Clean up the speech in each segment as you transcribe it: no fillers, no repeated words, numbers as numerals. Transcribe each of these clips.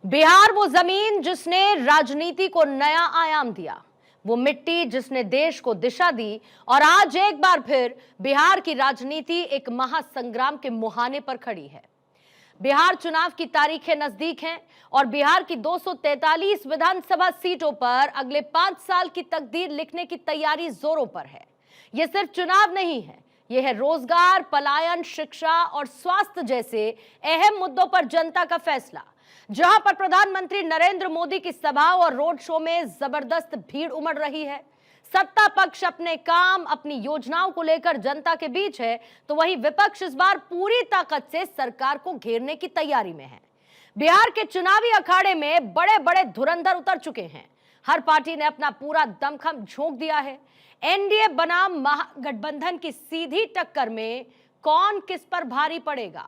बिहार वो जमीन जिसने राजनीति को नया आयाम दिया, वो मिट्टी जिसने देश को दिशा दी और आज एक बार फिर बिहार की राजनीति एक महासंग्राम के मुहाने पर खड़ी है। बिहार चुनाव की तारीखें नजदीक हैं और बिहार की 243 विधानसभा सीटों पर अगले 5 साल की तकदीर लिखने की तैयारी जोरों पर है। यह सिर्फ चुनाव नहीं है, यह है रोजगार, पलायन, शिक्षा और स्वास्थ्य जैसे अहम मुद्दों पर जनता का फैसला। जहां पर प्रधानमंत्री नरेंद्र मोदी की सभाओं और रोड शो में जबरदस्त भीड़ उमड़ रही है, सत्ता पक्ष अपने काम, अपनी योजनाओं को लेकर जनता के बीच है, तो वहीं विपक्ष इस बार पूरी ताकत से सरकार को घेरने की तैयारी में है। बिहार के चुनावी अखाड़े में बड़े बड़े धुरंधर उतर चुके हैं। हर पार्टी ने अपना पूरा दमखम झोंक दिया है। एनडीए बनाम महागठबंधन की सीधी टक्कर में कौन किस पर भारी पड़ेगा?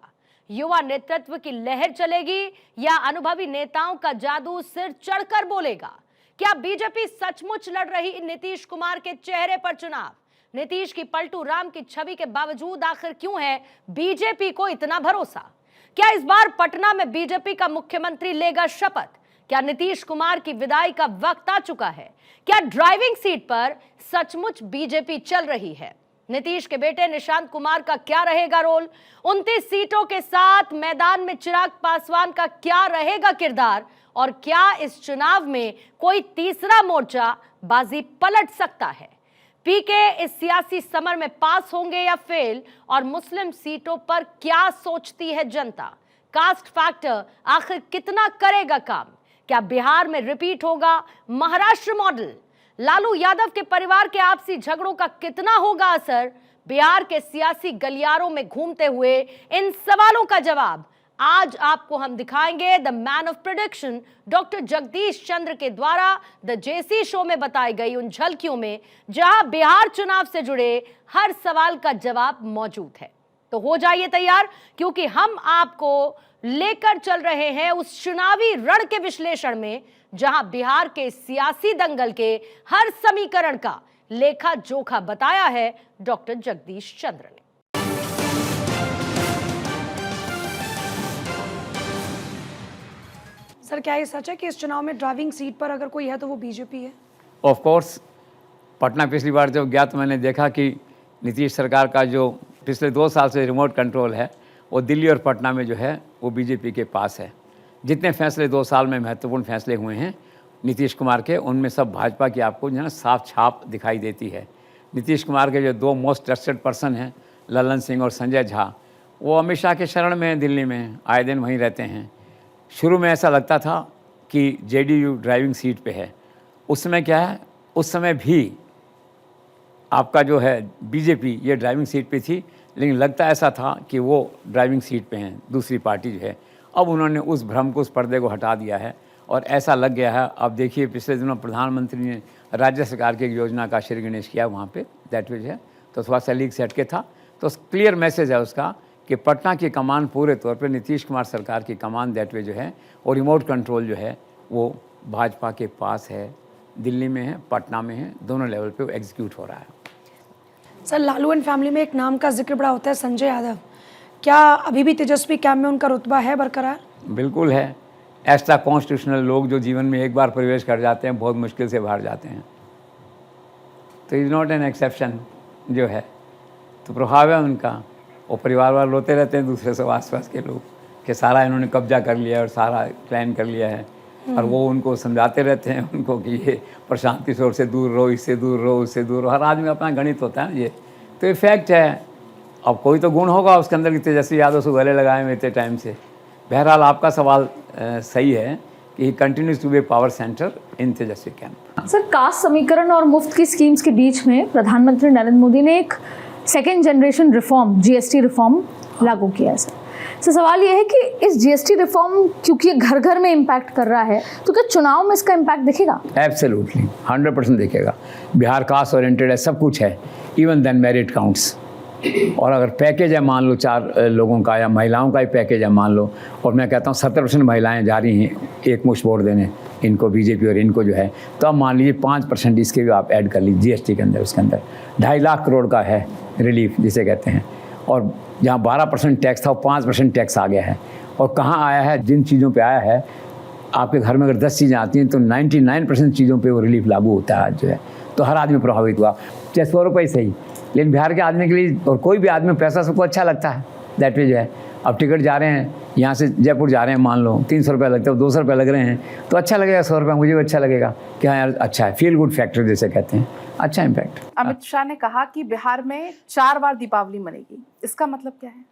युवा नेतृत्व की लहर चलेगी या अनुभवी नेताओं का जादू सिर चढ़कर बोलेगा? क्या बीजेपी सचमुच लड़ रही नीतीश कुमार के चेहरे पर चुनाव? नीतीश की पलटू राम की छवि के बावजूद आखिर क्यों है बीजेपी को इतना भरोसा? क्या इस बार पटना में बीजेपी का मुख्यमंत्री लेगा शपथ? क्या नीतीश कुमार की विदाई का वक्त आ चुका है? क्या ड्राइविंग सीट पर सचमुच बीजेपी चल रही है? नीतीश के बेटे निशांत कुमार का क्या रहेगा रोल? 29 सीटों के साथ मैदान में चिराग पासवान का क्या रहेगा किरदार? और क्या इस चुनाव में कोई तीसरा मोर्चा बाजी पलट सकता है? पीके इस सियासी समर में पास होंगे या फेल? और मुस्लिम सीटों पर क्या सोचती है जनता? कास्ट फैक्टर आखिर कितना करेगा काम? क्या बिहार में रिपीट होगा महाराष्ट्र मॉडल? लालू यादव के परिवार के आपसी झगड़ों का कितना होगा असर? बिहार के सियासी गलियारों में घूमते हुए इन सवालों का जवाब आज आपको हम दिखाएंगे the man of prediction doctor Jagdish Chandra के द्वारा द जेसी शो में बताई गई उन झलकियों में, जहां बिहार चुनाव से जुड़े हर सवाल का जवाब मौजूद है। तो हो जाइए तैयार, क्योंकि हम आपको लेकर चल रहे हैं उस चुनावी रण के विश्लेषण में जहां बिहार के सियासी दंगल के हर समीकरण का लेखा जोखा बताया है डॉक्टर जगदीश चंद्र ने। सर, क्या ये सच है कि इस चुनाव में ड्राइविंग सीट पर अगर कोई है तो वो बीजेपी है? ऑफ कोर्स, पटना पिछली बार जब गया तो मैंने देखा कि नीतीश सरकार का जो पिछले 2 साल से रिमोट कंट्रोल है वो दिल्ली और पटना में जो है वो बीजेपी के पास है। जितने फैसले 2 साल में महत्वपूर्ण फैसले हुए हैं नीतीश कुमार के, उनमें सब भाजपा की आपको जो है ना साफ छाप दिखाई देती है। नीतीश कुमार के जो 2 मोस्ट ट्रस्टेड पर्सन हैं, ललन सिंह और संजय झा, वो अमित शाह के शरण में दिल्ली में आए दिन वहीं रहते हैं। शुरू में ऐसा लगता था कि जेडीयू ड्राइविंग सीट पे है। उस समय क्या है, उस समय भी आपका जो है बीजेपी ये ड्राइविंग सीट पे थी, लेकिन लगता ऐसा था कि वो ड्राइविंग सीट पे हैं, दूसरी पार्टी जो है। अब उन्होंने उस भ्रम को, उस पर्दे को हटा दिया है और ऐसा लग गया है। अब देखिए, पिछले दिनों प्रधानमंत्री ने राज्य सरकार की एक योजना का श्री गणेश किया वहाँ पे, दैट वे है, तो थोड़ा सा लीक से हटके था। तो क्लियर मैसेज है उसका कि पटना की कमान पूरे तौर पर नीतीश कुमार सरकार की कमान, दैट वे जो है, और रिमोट कंट्रोल जो है वो भाजपा के पास है। दिल्ली में है, पटना में है, दोनों लेवल पे वो एग्जीक्यूट हो रहा है। सर, लालू एंड फैमिली में एक नाम का जिक्र बड़ा होता है, संजय यादव। क्या अभी भी तेजस्वी कैंप में उनका रुतबा है बरकरार? बिल्कुल है। एक्स्ट्रा कॉन्स्टिट्यूशनल लोग जो जीवन में एक बार प्रवेश कर जाते हैं बहुत मुश्किल से बाहर जाते हैं, तो इज़ नॉट एन एक्सेप्शन जो है, तो प्रभाव है उनका। और परिवार वाले रोते रहते हैं दूसरे सब आसपास के लोग कि सारा इन्होंने कब्जा कर लिया और सारा प्लान कर लिया है, और वो उनको समझाते रहते हैं उनको कि ये प्रशांत किशोर से दूर रहो, इससे दूर रहो, उससे दूर रहो। हर आदमी अपना गणित होता है ये, तो ये फैक्ट है। अब कोई तो गुण होगा उसके अंदर कि तेजस्वी यादव से गले लगाए हुए इतने टाइम से। बहरहाल आपका सवाल सही है कि continues to be power centre in Tejashwi camp. Sir, caste समीकरण और मुफ्त की स्कीम्स के बीच में प्रधानमंत्री नरेंद्र मोदी ने एक second generation reform, GST reform लागू किया है। सर, सवाल यह है कि इस जीएसटी रिफॉर्म, क्योंकि ये घर घर में इम्पैक्ट कर रहा है, तो क्या चुनाव में इसका इम्पैक्ट दिखेगा? एब्सोल्युटली 100% दिखेगा। बिहार कास्ट ओरिएंटेड है, सब कुछ है, इवन देन मेरिट काउंट्स। और अगर पैकेज है मान लो 4 लोगों का या महिलाओं का ही पैकेज है मान लो, और मैं कहता हूँ 70% महिलाएं जा रही हैं एक मुश्त वोट देने इनको, बीजेपी और इनको जो है, तो अब मान लीजिए 5% इसके भी आप ऐड कर लीजिए जीएसटी के अंदर। उसके अंदर 2.5 लाख करोड़ का है रिलीफ जिसे कहते हैं, और जहाँ 12% टैक्स था वो 5% टैक्स आ गया है। और कहाँ आया है, जिन चीज़ों पे आया है आपके घर में अगर 10 चीज़ें आती हैं तो 99% चीज़ों पे वो रिलीफ लागू होता है आज जो है, तो हर आदमी प्रभावित हुआ, चाहे 100 रुपये सही, लेकिन बिहार के आदमी के लिए और कोई भी आदमी पैसा सबको अच्छा लगता है, दैट वे जो है। अब टिकट जा रहे हैं, यहाँ से जयपुर जा रहे हैं, मान लो 300 रुपये लगते हैं, 200 रुपये लग रहे हैं, तो अच्छा लगेगा, 100 रुपये मुझे भी अच्छा लगेगा कि हाँ यार अच्छा है, फील गुड फैक्टर जैसे कहते हैं, अच्छा इम्पैक्ट। अमित शाह ने कहा कि बिहार में 4 बार दीपावली मनेगी, इसका मतलब क्या है?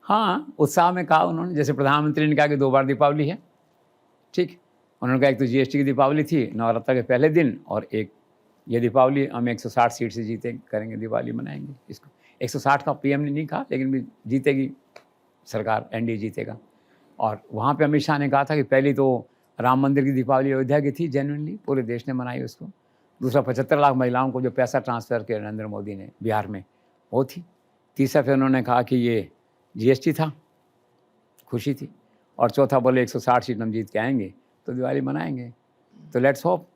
हाँ, उत्साह में कहा उन्होंने, जैसे प्रधानमंत्री ने कहा कि 2 बार दीपावली है, ठीक। उन्होंने कहा एक तो जीएसटी की दीपावली थी नवरात्र के पहले दिन, और एक ये दीपावली हम 160 सीट से जीते करेंगे, दिवाली मनाएंगे इसको। 160 का पीएम ने नहीं कहा, लेकिन भी जीतेगी सरकार, एनडीए जीतेगा। और वहाँ पे अमित शाह ने कहा था कि पहली तो राम मंदिर की दीपावली अयोध्या की थी, जेन्युइनली पूरे देश ने मनाई उसको। दूसरा 75 लाख महिलाओं को जो पैसा ट्रांसफ़र किया नरेंद्र मोदी ने बिहार में, वो थी। तीसरा फिर उन्होंने कहा कि ये जीएसटी था, खुशी थी। और चौथा बोले 160 सीट हम जीत के आएंगे तो दिवाली मनाएंगे। तो let's hope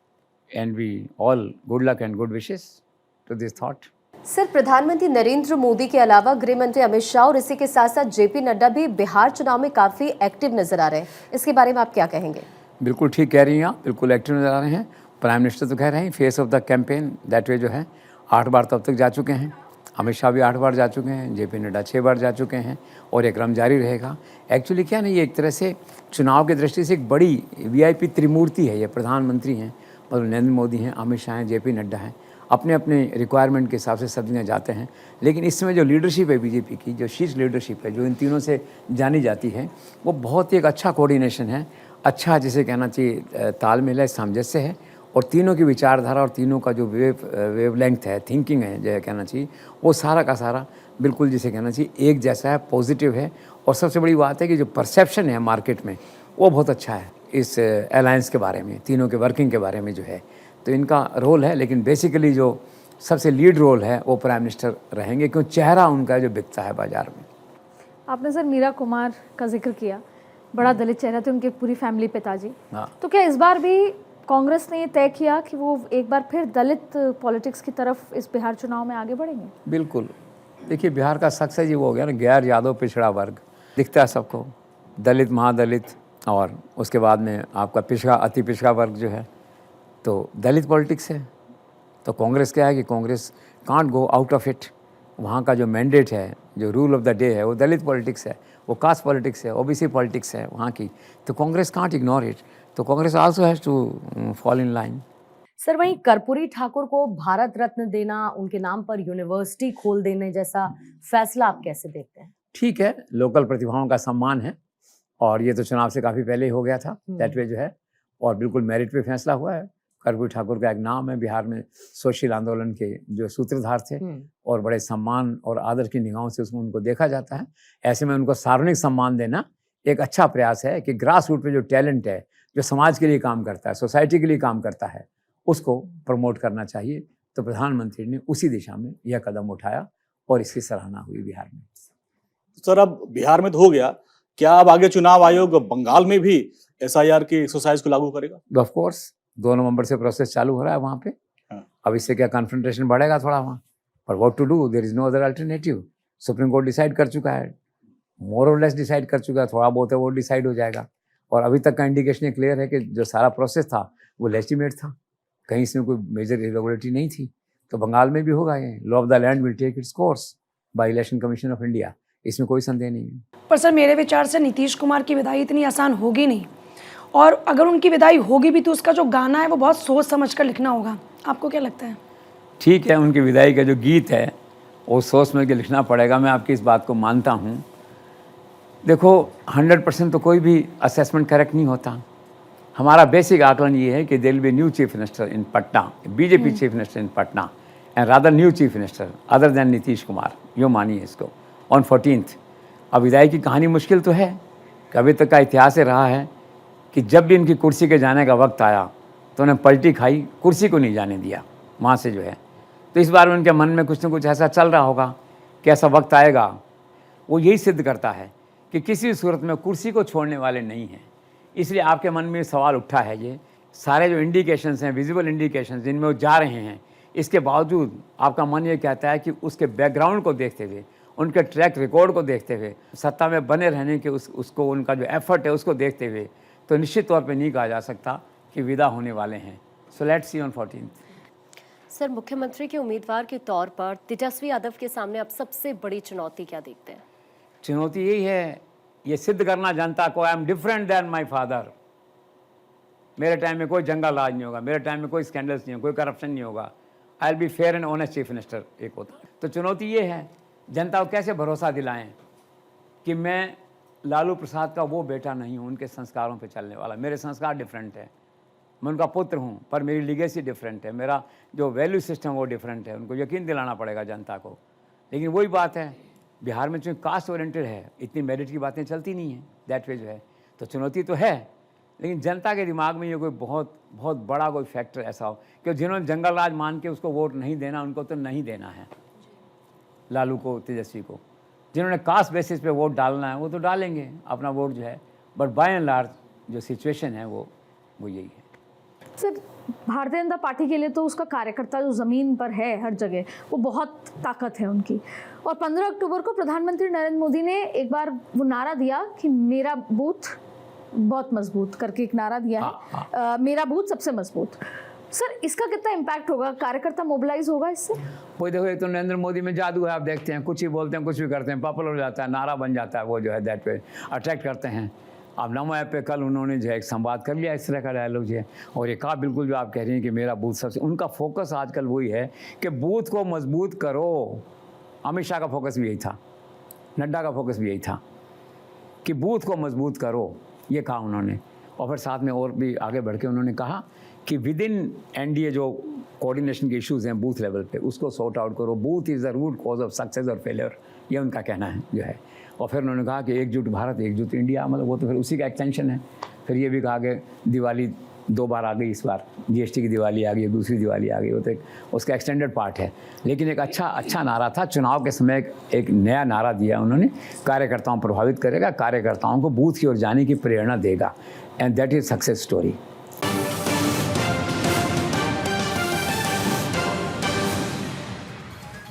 and we all good luck and good wishes to this thought. Sir, प्रधानमंत्री नरेंद्र मोदी के अलावा गृह मंत्री अमित शाह और इसी के साथ साथ जेपी नड्डा भी बिहार चुनाव में काफ़ी एक्टिव नजर आ रहे हैं, इसके बारे में आप क्या कहेंगे? बिल्कुल ठीक कह रही हैं आप, बिल्कुल एक्टिव नजर आ रहे हैं। प्राइम मिनिस्टर तो कह रहे हैं face of the campaign, that way जो है 8 बार तब तक जा चुके हैं। अमित शाह भी 8 बार जा चुके हैं, जेपी नड्डा 6 बार जा चुके हैं, और ये क्रम जारी रहेगा। एक्चुअली क्या नहीं, ये एक तरह से चुनाव की दृष्टि से एक बड़ी वीआईपी त्रिमूर्ति है। ये प्रधानमंत्री हैं, मतलब नरेंद्र मोदी हैं, अमित शाह हैं, जेपी नड्डा हैं। अपने अपने रिक्वायरमेंट के हिसाब से सब जगह जाते हैं, लेकिन इस समय जो लीडरशिप है बीजेपी की, जो शीर्ष लीडरशिप है, जो इन तीनों से जानी जाती है, वो बहुत ही एक अच्छा कोऑर्डिनेशन है, अच्छा जिसे कहना चाहिए तालमेल है, सामंजस्य है। और तीनों की विचारधारा और तीनों का जो वेवलेंथ है, थिंकिंग है, जो कहना चाहिए, वो सारा का सारा बिल्कुल जिसे कहना चाहिए एक जैसा है, पॉजिटिव है। और सबसे बड़ी बात है कि जो परसेप्शन है मार्केट में, वो बहुत अच्छा है इस अलायंस के बारे में, तीनों के वर्किंग के बारे में जो है। तो इनका रोल है, लेकिन बेसिकली जो सबसे लीड रोल है वो प्राइम मिनिस्टर रहेंगे, क्योंकि चेहरा उनका जो बिकता है बाजार में। आपने सर मीरा कुमार का जिक्र किया, बड़ा दलित चेहरा थे, उनके पूरी फैमिली पिताजी। हाँ। तो क्या इस बार भी कांग्रेस ने तय किया कि वो एक बार फिर दलित पॉलिटिक्स की तरफ इस बिहार चुनाव में आगे बढ़ेंगे? बिल्कुल। देखिए बिहार का सक्सेस ही वो हो गया ना, गैर यादव पिछड़ा वर्ग दिखता है सबको, दलित, महादलित, और उसके बाद में आपका पिछड़ा, अति पिछड़ा वर्ग जो है, तो दलित पॉलिटिक्स है। तो कांग्रेस क्या है कि Congress can't go out of it. वहाँ का जो मैंडेट है, जो रूल ऑफ द डे है, वो दलित पॉलिटिक्स है, वो कास्ट पॉलिटिक्स है, ओबीसी पॉलिटिक्स है वहाँ की। तो कांग्रेस कांट इग्नोर इट। तो Congress also has to fall in line. Sir, वहीं कर्पूरी ठाकुर को भारत रत्न देना, उनके नाम पर यूनिवर्सिटी खोल देने जैसा फैसला आप कैसे देखते हैं? ठीक है, लोकल प्रतिभाओं का सम्मान है, और ये तो चुनाव से काफ़ी पहले ही हो गया था, दैट वे जो है, और बिल्कुल मेरिट पे फैसला हुआ है। कर्पूरी ठाकुर का एक नाम है बिहार में, सोशल आंदोलन के जो सूत्रधार थे, और बड़े सम्मान और आदर की निगाहों से उसमें उनको देखा जाता है। ऐसे में उनको सार्वजनिक सम्मान देना एक अच्छा प्रयास है कि ग्रास रूट पे जो टैलेंट है, जो समाज के लिए काम करता है, सोसाइटी के लिए काम करता है, उसको प्रमोट करना चाहिए। तो प्रधानमंत्री ने उसी दिशा में यह कदम उठाया और इसकी सराहना हुई बिहार में। सर, अब बिहार में तो हो गया, क्या अब आगे चुनाव आयोग बंगाल में भी एसआईआर की एक्सरसाइज को लागू करेगा? ऑफ कोर्स 2 नवंबर से प्रोसेस चालू हो रहा है वहाँ पे। अब इससे क्या कन्फ्रंटेशन बढ़ेगा थोड़ा वहाँ, पर what to do, there is no other alternative. Supreme court decide कर चुका है, मोर और लेस डिसाइड कर चुका है, थोड़ा बहुत है वो डिसाइड हो जाएगा। और अभी तक का इंडिकेशन ये क्लियर है कि जो सारा प्रोसेस था वो लेजिटिमेट था, कहीं इसमें कोई मेजर इरेगुलरिटी नहीं थी। तो बंगाल में भी होगा ये, law of the land will take its course by Election Commission of India, इसमें कोई संदेह नहीं है। पर सर, मेरे विचार से नीतीश कुमार की विदाई इतनी आसान होगी नहीं, और अगर उनकी विदाई होगी भी तो उसका जो गाना है वो बहुत सोच समझ कर लिखना होगा। आपको क्या लगता है? ठीक है, उनकी विदाई का जो गीत है वो सोच समझ के लिखना पड़ेगा, मैं आपकी इस बात को मानता हूँ। देखो 100% तो कोई भी असेसमेंट करेक्ट नहीं होता। हमारा बेसिक आकलन ये है कि there will be new chief minister in Patna, BJP chief minister in Patna, and rather new chief minister other than Nitish Kumar, यो मानिए इसको, ऑन 14th। अब विदाई की कहानी मुश्किल तो है, कभी तक का इतिहास से रहा है कि जब भी इनकी कुर्सी के जाने का वक्त आया तो उन्हें पलटी खाई, कुर्सी को नहीं जाने दिया वहाँ से जो है। तो इस बार उनके मन में कुछ न कुछ ऐसा चल रहा होगा कि ऐसा वक्त आएगा। वो यही सिद्ध करता है कि किसी भी सूरत में कुर्सी को छोड़ने वाले नहीं हैं। इसलिए आपके मन में सवाल उठा है, ये सारे जो इंडिकेशंस हैं, विजिबल इंडिकेशंस जिनमें वो जा रहे हैं, इसके बावजूद आपका मन ये कहता है कि उसके बैकग्राउंड को देखते हुए, उनके ट्रैक रिकॉर्ड को देखते हुए, सत्ता में बने रहने के उसको उनका जो एफर्ट है उसको देखते हुए, तो निश्चित तौर पे नहीं कहा जा सकता कि विदा होने वाले हैं। So let's see on 14th। Sir, मुख्यमंत्री के उम्मीदवार के तौर पर तेजस्वी यादव के सामने अब सबसे बड़ी चुनौती क्या देखते हैं? चुनौती यही है, ये सिद्ध करना जनता को, I am different than my father. मेरे टाइम में कोई जंगल राज नहीं होगा, मेरे टाइम में कोई स्कैंडल्स नहीं होगा, कोई करप्शन नहीं होगा। I will be fair and honest chief minister एक होता। तो चुनौती ये है, जनता को कैसे भरोसा दिलाएं कि मैं लालू प्रसाद का वो बेटा नहीं हूँ, उनके संस्कारों पे चलने वाला। मेरे संस्कार डिफरेंट है, मैं उनका पुत्र हूँ, पर मेरी लीगेसी डिफरेंट है, मेरा जो वैल्यू सिस्टम वो डिफरेंट है। उनको यकीन दिलाना पड़ेगा जनता को। लेकिन वही बात है, बिहार में चूँकि कास्ट ओरिएंटेड है, इतनी मेरिट की बातें चलती नहीं हैं दैट वे जो है। तो चुनौती तो है, लेकिन जनता के दिमाग में ये कोई बहुत बहुत बड़ा कोई फैक्टर ऐसा हो कि जिन्होंने जंगल राज मान के उसको वोट नहीं देना, उनको तो नहीं देना है, लालू को, तेजस्वी को। जिन्होंने कास्ट बेसिस पे वोट डालना है वो तो डालेंगे अपना वोट जो है, बट बाय एंड लार्ज जो सिचुएशन है वो यही है। सर, भारतीय जनता पार्टी के लिए तो उसका कार्यकर्ता जो ज़मीन पर है हर जगह, वो बहुत ताकत है उनकी। और 15 अक्टूबर को प्रधानमंत्री नरेंद्र मोदी ने एक बार वो नारा दिया कि मेरा बूथ बहुत मजबूत करके एक नारा दिया है, मेरा बूथ सबसे मजबूत। सर, इसका कितना इम्पैक्ट होगा? कार्यकर्ता मोबिलाइज होगा इससे? कोई देखो, एक तो नरेंद्र मोदी में जादू है, आप देखते हैं कुछ ही बोलते हैं, कुछ भी करते हैं, पॉपुलर हो जाता है, नारा बन जाता है, वो जो है दैट पे अट्रैक्ट करते हैं। अब नमो ऐप पे कल उन्होंने जो है एक संवाद कर लिया इस तरह का डायलॉग जो है, और ये कहा बिल्कुल जो आप कह रही हैं कि मेरा बूथ सबसे, उनका फोकस आजकल वही है कि बूथ को मजबूत करो। अमित शाह का फोकस भी यही था, नड्डा का फोकस भी यही था कि बूथ को मजबूत करो, ये कहा उन्होंने। और फिर साथ में और भी आगे बढ़ के उन्होंने कहा कि विद इन एनडीए जो कोऑर्डिनेशन के इश्यूज़ हैं बूथ लेवल पे, उसको सॉर्ट आउट करो। Booth is the root cause of success और फेलियर, ये उनका कहना है जो है। और फिर उन्होंने कहा कि एकजुट भारत, एकजुट इंडिया, मतलब वो तो फिर उसी का एक्सटेंशन है। फिर ये भी कहा कि दिवाली 2 बार आ गई, इस बार जीएसटी की दिवाली आ गई, दूसरी दिवाली आ गई, वो तो एक उसका एक्सटेंडेड पार्ट है। लेकिन एक अच्छा नारा था, चुनाव के समय एक नया नारा दिया उन्होंने, कार्यकर्ताओं प्रभावित करेगा, कार्यकर्ताओं को बूथ की ओर जाने की प्रेरणा देगा, and that is success story.